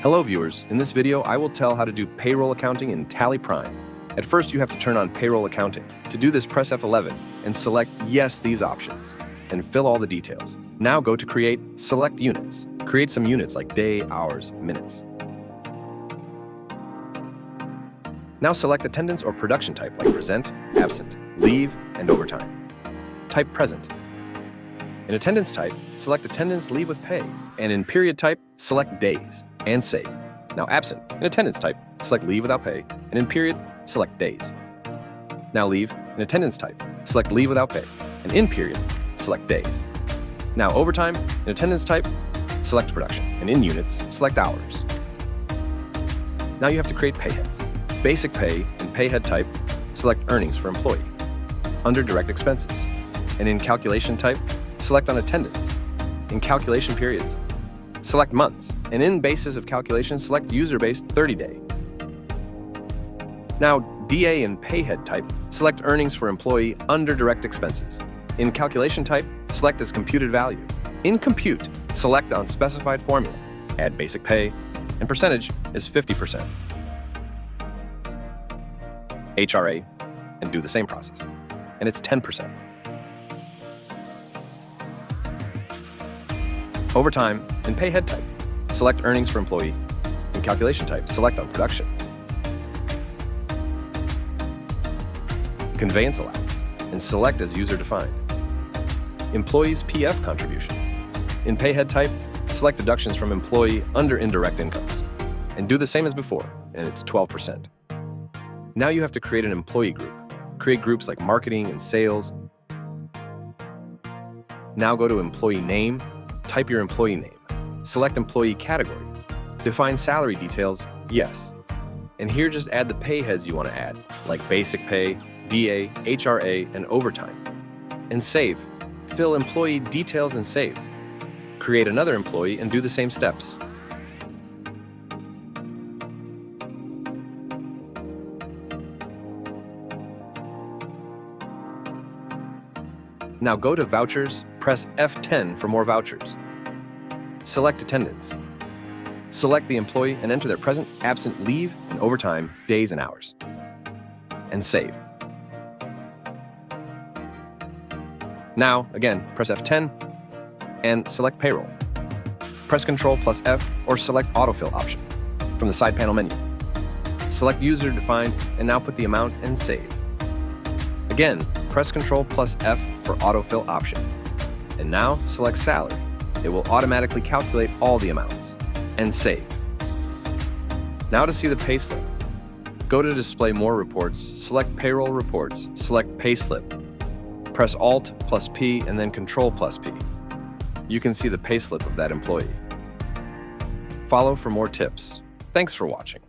Hello viewers, in this video I will tell how to do payroll accounting in Tally Prime. At first you have to turn on payroll accounting. To do this, press F11 and select yes these options and fill all the details. Now go to create, select units. Create some units like day, hours, minutes. Now select attendance or production type like present, absent, leave, and overtime. Type present. In attendance type, select attendance leave with pay, and in period type, select days, and save. Now absent, in attendance type, select leave without pay, and in period, select days. Now leave, in attendance type, select leave without pay, and in period, select days. Now overtime, in attendance type, select production, and in units, select hours. Now you have to create payheads. Basic pay in payhead type, select earnings for employee. Under direct expenses, and in calculation type, select on attendance. In calculation periods, select months, and in basis of calculation, select user-based 30-day. Now, DA in payhead type, select earnings for employee under direct expenses. In calculation type, select as computed value. In compute, select on specified formula. Add basic pay, and percentage is 50%. HRA, and do the same process, and it's 10%. Overtime, in payhead type, select earnings for employee. In calculation type, select on production. Conveyance allowance, and select as user-defined. Employee's PF contribution. In payhead type, select deductions from employee under indirect incomes, and do the same as before, and it's 12%. Now you have to create an employee group. Create groups like marketing and sales. Now go to employee name, type your employee name. Select employee category. Define salary details, yes. And here just add the payheads you want to add, like basic pay, DA, HRA, and overtime. And save. Fill employee details and save. Create another employee and do the same steps. Now go to Vouchers, press F10 for more vouchers. Select attendance. Select the employee and enter their present, absent, leave, and overtime, days and hours. And save. Now, again, press F10 and select payroll. Press Ctrl plus F or select autofill option from the side panel menu. Select user defined and now put the amount and save. Again, press Ctrl plus F for autofill option. And now select salary. It will automatically calculate all the amounts. And save. Now to see the payslip, go to display more reports, select payroll reports, select payslip. Press Alt plus P and then Ctrl plus P. You can see the payslip of that employee. Follow for more tips. Thanks for watching.